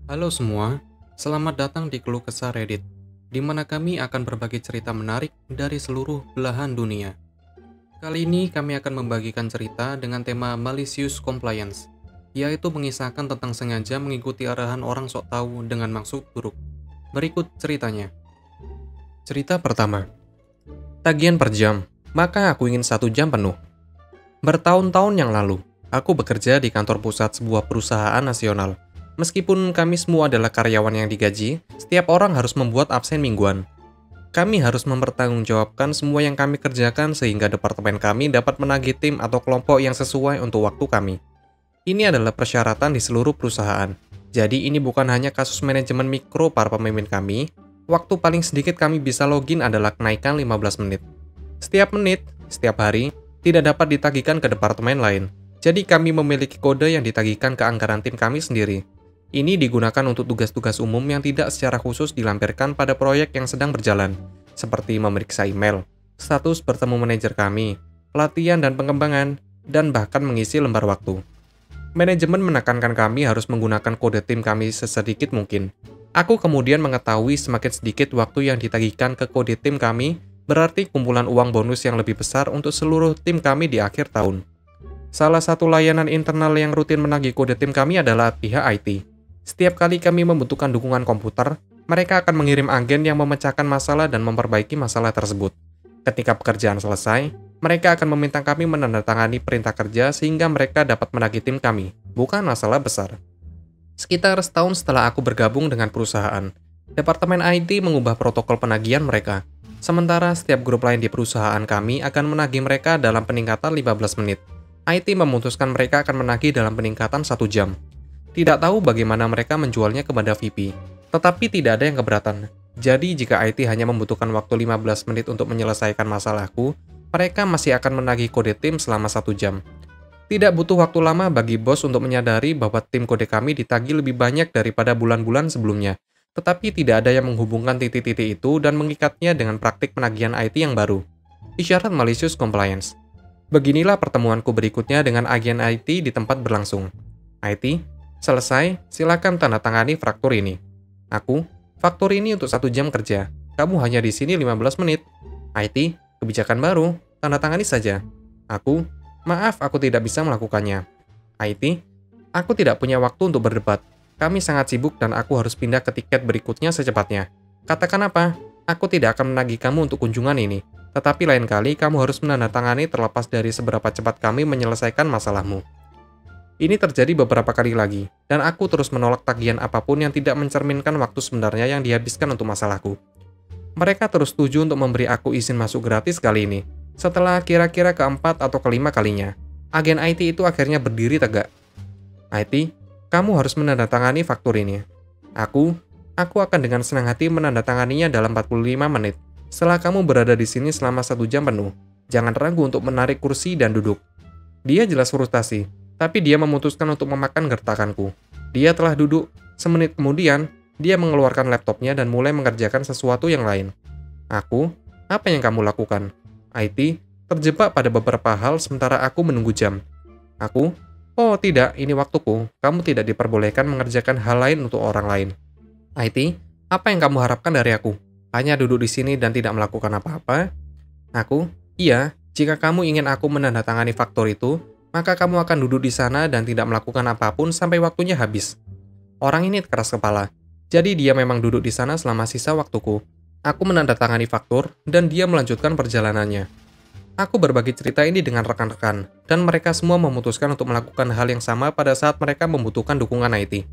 Halo semua, selamat datang di Keluh Kesah Reddit, di mana kami akan berbagi cerita menarik dari seluruh belahan dunia. Kali ini kami akan membagikan cerita dengan tema Malicious Compliance, yaitu mengisahkan tentang sengaja mengikuti arahan orang sok tahu dengan maksud buruk. Berikut ceritanya. Cerita pertama. Tagihan per jam, maka aku ingin 1 jam penuh. Bertahun-tahun yang lalu, aku bekerja di kantor pusat sebuah perusahaan nasional. Meskipun kami semua adalah karyawan yang digaji, setiap orang harus membuat absen mingguan. Kami harus mempertanggungjawabkan semua yang kami kerjakan sehingga departemen kami dapat menagih tim atau kelompok yang sesuai untuk waktu kami. Ini adalah persyaratan di seluruh perusahaan. Jadi ini bukan hanya kasus manajemen mikro para pemimpin kami, waktu paling sedikit kami bisa login adalah kenaikan 15 menit. Setiap menit, setiap hari, tidak dapat ditagihkan ke departemen lain. Jadi kami memiliki kode yang ditagihkan ke anggaran tim kami sendiri. Ini digunakan untuk tugas-tugas umum yang tidak secara khusus dilampirkan pada proyek yang sedang berjalan, seperti memeriksa email, status bertemu manajer kami, pelatihan dan pengembangan, dan bahkan mengisi lembar waktu. Manajemen menekankan kami harus menggunakan kode tim kami sesedikit mungkin. Aku kemudian mengetahui semakin sedikit waktu yang ditagihkan ke kode tim kami, berarti kumpulan uang bonus yang lebih besar untuk seluruh tim kami di akhir tahun. Salah satu layanan internal yang rutin menagih kode tim kami adalah pihak IT. Setiap kali kami membutuhkan dukungan komputer, mereka akan mengirim agen yang memecahkan masalah dan memperbaiki masalah tersebut. Ketika pekerjaan selesai, mereka akan meminta kami menandatangani perintah kerja sehingga mereka dapat menagih tim kami, bukan masalah besar. Sekitar setahun setelah aku bergabung dengan perusahaan, Departemen IT mengubah protokol penagihan mereka. Sementara setiap grup lain di perusahaan kami akan menagih mereka dalam peningkatan 15 menit. IT memutuskan mereka akan menagih dalam peningkatan 1 jam. Tidak tahu bagaimana mereka menjualnya kepada VP, tetapi tidak ada yang keberatan. Jadi jika IT hanya membutuhkan waktu 15 menit untuk menyelesaikan masalahku, mereka masih akan menagih kode tim selama 1 jam. Tidak butuh waktu lama bagi bos untuk menyadari bahwa tim kode kami ditagih lebih banyak daripada bulan-bulan sebelumnya, tetapi tidak ada yang menghubungkan titik-titik itu dan mengikatnya dengan praktik penagihan IT yang baru. Isyarat malicious compliance. Beginilah pertemuanku berikutnya dengan agen IT di tempat berlangsung. IT, selesai, silakan tanda tangani faktur ini. Aku, faktur ini untuk 1 jam kerja. Kamu hanya di sini 15 menit. IT, kebijakan baru, tanda tangani saja. Aku, maaf aku tidak bisa melakukannya. IT, aku tidak punya waktu untuk berdebat. Kami sangat sibuk dan aku harus pindah ke tiket berikutnya secepatnya. Katakan apa? Aku tidak akan menagih kamu untuk kunjungan ini. Tetapi lain kali kamu harus menandatangani terlepas dari seberapa cepat kami menyelesaikan masalahmu. Ini terjadi beberapa kali lagi, dan aku terus menolak tagihan apapun yang tidak mencerminkan waktu sebenarnya yang dihabiskan untuk masalahku. Mereka terus setuju untuk memberi aku izin masuk gratis kali ini. Setelah kira-kira keempat atau kelima kalinya, agen IT itu akhirnya berdiri tegak. IT, kamu harus menandatangani faktur ini. Aku akan dengan senang hati menandatanganinya dalam 45 menit. Setelah kamu berada di sini selama 1 jam penuh, jangan ragu untuk menarik kursi dan duduk. Dia jelas frustasi, tapi dia memutuskan untuk memakan gertakanku. Dia telah duduk. Semenit kemudian, dia mengeluarkan laptopnya dan mulai mengerjakan sesuatu yang lain. Aku, apa yang kamu lakukan? IT, terjebak pada beberapa hal sementara aku menunggu jam. Aku, oh tidak, ini waktuku. Kamu tidak diperbolehkan mengerjakan hal lain untuk orang lain. IT, apa yang kamu harapkan dari aku? Hanya duduk di sini dan tidak melakukan apa-apa? Aku, iya, jika kamu ingin aku menandatangani faktur itu, maka kamu akan duduk di sana dan tidak melakukan apapun sampai waktunya habis. Orang ini keras kepala, jadi dia memang duduk di sana selama sisa waktuku. Aku menandatangani faktur, dan dia melanjutkan perjalanannya. Aku berbagi cerita ini dengan rekan-rekan, dan mereka semua memutuskan untuk melakukan hal yang sama pada saat mereka membutuhkan dukungan IT.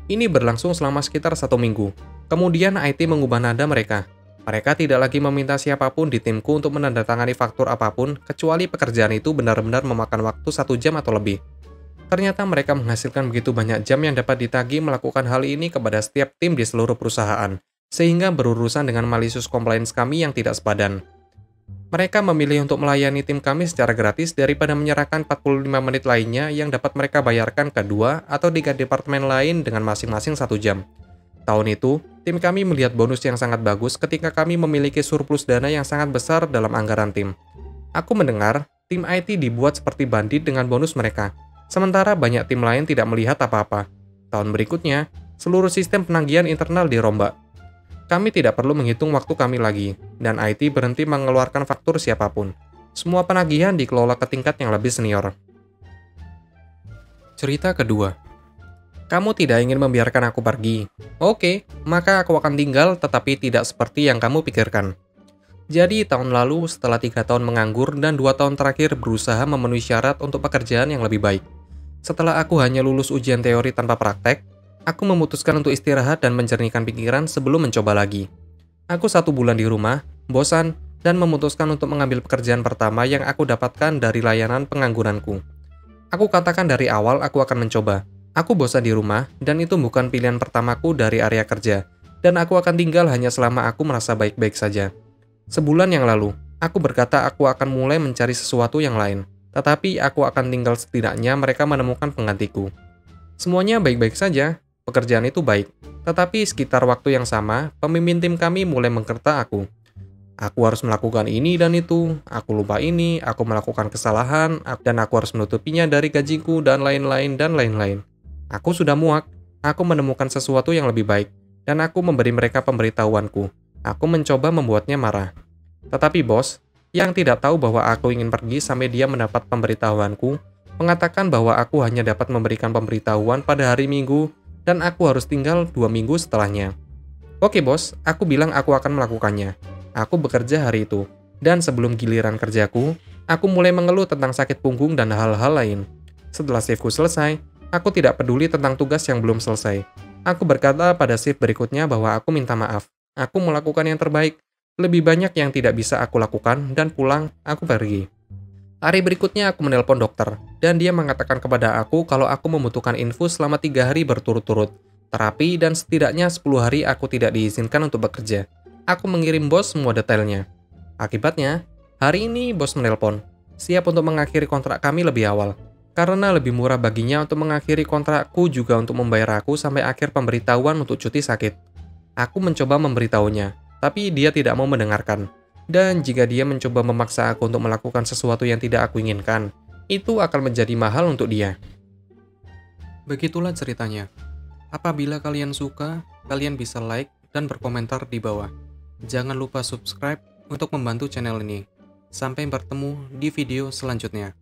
Ini berlangsung selama sekitar 1 minggu. Kemudian IT mengubah nada mereka. Mereka tidak lagi meminta siapapun di timku untuk menandatangani faktur apapun, kecuali pekerjaan itu benar-benar memakan waktu 1 jam atau lebih. Ternyata mereka menghasilkan begitu banyak jam yang dapat ditagih melakukan hal ini kepada setiap tim di seluruh perusahaan, sehingga berurusan dengan malicious compliance kami yang tidak sepadan. Mereka memilih untuk melayani tim kami secara gratis daripada menyerahkan 45 menit lainnya yang dapat mereka bayarkan ke 2 atau 3 departemen lain dengan masing-masing 1 jam. Tahun itu, tim kami melihat bonus yang sangat bagus ketika kami memiliki surplus dana yang sangat besar dalam anggaran tim. Aku mendengar, tim IT dibuat seperti bandit dengan bonus mereka, sementara banyak tim lain tidak melihat apa-apa. Tahun berikutnya, Seluruh sistem penagihan internal dirombak. Kami tidak perlu menghitung waktu kami lagi, dan IT berhenti mengeluarkan faktur siapapun. Semua penagihan dikelola ke tingkat yang lebih senior. Cerita kedua. Kamu tidak ingin membiarkan aku pergi. Oke, maka aku akan tinggal tetapi tidak seperti yang kamu pikirkan. Jadi tahun lalu setelah 3 tahun menganggur dan 2 tahun terakhir berusaha memenuhi syarat untuk pekerjaan yang lebih baik. Setelah aku hanya lulus ujian teori tanpa praktek, aku memutuskan untuk istirahat dan menjernihkan pikiran sebelum mencoba lagi. Aku 1 bulan di rumah, bosan, dan memutuskan untuk mengambil pekerjaan pertama yang aku dapatkan dari layanan pengangguranku. Aku katakan dari awal aku akan mencoba. Aku bosan di rumah, dan itu bukan pilihan pertamaku dari area kerja, dan aku akan tinggal hanya selama aku merasa baik-baik saja. Sebulan yang lalu, aku berkata aku akan mulai mencari sesuatu yang lain, tetapi aku akan tinggal setidaknya mereka menemukan penggantiku. Semuanya baik-baik saja, pekerjaan itu baik, tetapi sekitar waktu yang sama, pemimpin tim kami mulai menggerta aku. Aku harus melakukan ini dan itu, aku lupa ini, aku melakukan kesalahan, dan aku harus menutupinya dari gajiku, dan lain-lain, dan lain-lain. Aku sudah muak, aku menemukan sesuatu yang lebih baik, dan aku memberi mereka pemberitahuanku. Aku mencoba membuatnya marah. Tetapi bos, yang tidak tahu bahwa aku ingin pergi sampai dia mendapat pemberitahuanku, mengatakan bahwa aku hanya dapat memberikan pemberitahuan pada hari Minggu, dan aku harus tinggal 2 minggu setelahnya. Oke bos, aku bilang aku akan melakukannya. Aku bekerja hari itu, dan sebelum giliran kerjaku, aku mulai mengeluh tentang sakit punggung dan hal-hal lain. Setelah shiftku selesai, aku tidak peduli tentang tugas yang belum selesai. Aku berkata pada shift berikutnya bahwa aku minta maaf. Aku melakukan yang terbaik. Lebih banyak yang tidak bisa aku lakukan, dan pulang, aku pergi. Hari berikutnya aku menelpon dokter, dan dia mengatakan kepada aku kalau aku membutuhkan infus selama 3 hari berturut-turut, terapi, dan setidaknya 10 hari aku tidak diizinkan untuk bekerja. Aku mengirim bos semua detailnya. Akibatnya, hari ini bos menelpon, siap untuk mengakhiri kontrak kami lebih awal. Karena lebih murah baginya untuk mengakhiri kontrakku juga untuk membayar aku sampai akhir pemberitahuan untuk cuti sakit. Aku mencoba memberitahunya, tapi dia tidak mau mendengarkan. Dan jika dia mencoba memaksa aku untuk melakukan sesuatu yang tidak aku inginkan, itu akan menjadi mahal untuk dia. Begitulah ceritanya. Apabila kalian suka, kalian bisa like dan berkomentar di bawah. Jangan lupa subscribe untuk membantu channel ini. Sampai bertemu di video selanjutnya.